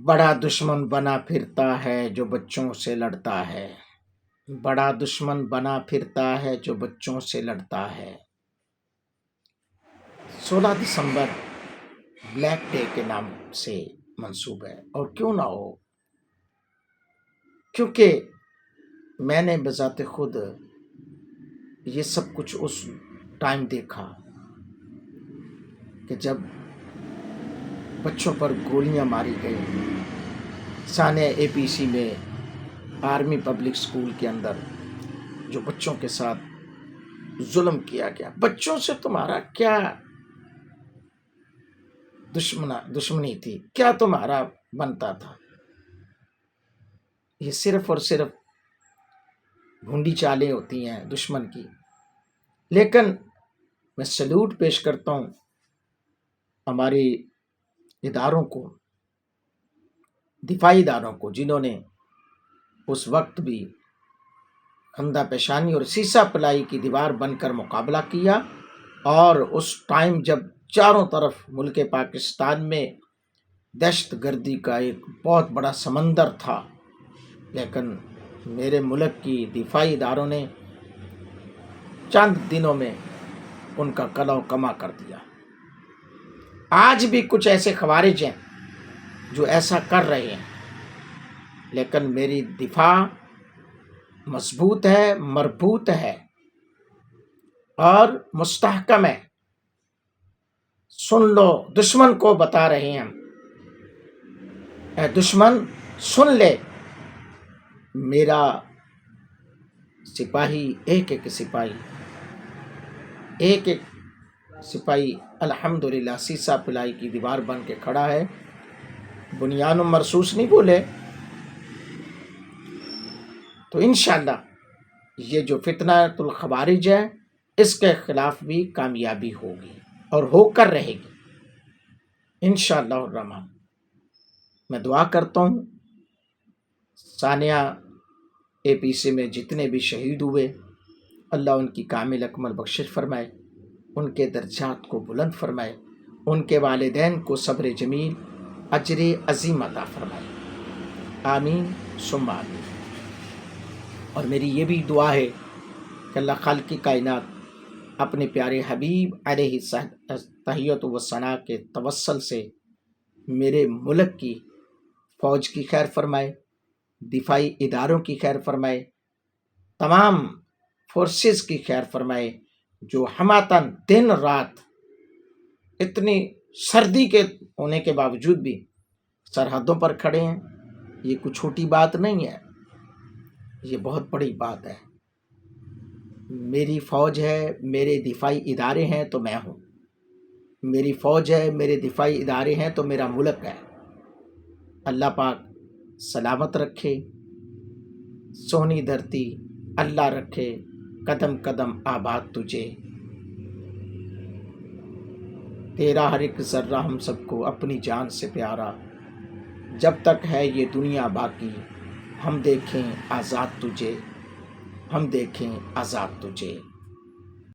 बड़ा दुश्मन बना फिरता है जो बच्चों से लड़ता है। बड़ा दुश्मन बना फिरता है जो बच्चों से लड़ता है। 16 दिसंबर ब्लैक डे के नाम से मंसूब है, और क्यों ना हो, क्योंकि मैंने बजाते खुद ये सब कुछ उस टाइम देखा कि जब बच्चों पर गोलियां मारी गई। सानिया एपीसी में आर्मी पब्लिक स्कूल के अंदर जो बच्चों के साथ जुल्म किया गया। बच्चों से तुम्हारा क्या दुश्मनी थी, क्या तुम्हारा बनता था? ये सिर्फ और सिर्फ भूंडी चालें होती हैं दुश्मन की। लेकिन मैं सैल्यूट पेश करता हूँ हमारे इदारों को, दिफाई इदारों को, जिन्होंने उस वक्त भी खंदा पेशानी और सीसा पलाई की दीवार बनकर मुकाबला किया। और उस टाइम जब चारों तरफ मुल्क पाकिस्तान में दहशत गर्दी का एक बहुत बड़ा समंदर था, लेकिन मेरे मुल्क की दिफाई इदारों ने चंद दिनों में उनका कलौ कमा कर दिया। आज भी कुछ ऐसे खवारिज हैं जो ऐसा कर रहे हैं, लेकिन मेरी दिफा मजबूत है, मरबूत है और मुस्तहकम है। सुन लो, दुश्मन को बता रहे हैं हम, ऐ दुश्मन सुन ले, मेरा सिपाही, एक एक सिपाही अल्हम्दुलिल्लाह सीसा पिलाई की दीवार बन के खड़ा है। बुनियान मरसूस नहीं बोले तो इंशाअल्लाह ये जो फितनातुल खवारिज है, इसके खिलाफ भी कामयाबी होगी और होकर रहेगी इंशाअल्लाह रहमान। मैं दुआ करता हूँ सानिया एपीसी में जितने भी शहीद हुए, अल्लाह उनकी कामिल अकमल बख्शिश फरमाए, उनके दर्जात को बुलंद फरमाए, उनके वालिदैन को सब्र जमील अजर अजीम अता फरमाए। आमीन सुम्मा आमीन। और मेरी ये भी दुआ है कि अल्लाह खालिक की कायनात अपने प्यारे हबीब अलैहि तहियत व सना के तवस्सल से मेरे मुल्क की फ़ौज की खैर फरमाए, दिफाई इदारों की खैर फरमाए, तमाम फोर्सेस की खैर फरमाए, जो हमातन दिन रात इतनी सर्दी के होने के बावजूद भी सरहदों पर खड़े हैं। ये कुछ छोटी बात नहीं है, ये बहुत बड़ी बात है। मेरी फ़ौज है, मेरे दिफाई इदारे हैं तो मैं हूँ। मेरी फ़ौज है, मेरे दिफाई इदारे हैं तो मेरा मुल्क है। अल्लाह पाक सलामत रखे, सोहनी धरती अल्लाह रखे, कदम कदम आबाद तुझे। तेरा हर एक ज़र्रा हम सबको अपनी जान से प्यारा। जब तक है ये दुनिया बाकी, हम देखें आज़ाद तुझे, हम देखें आज़ाद तुझे।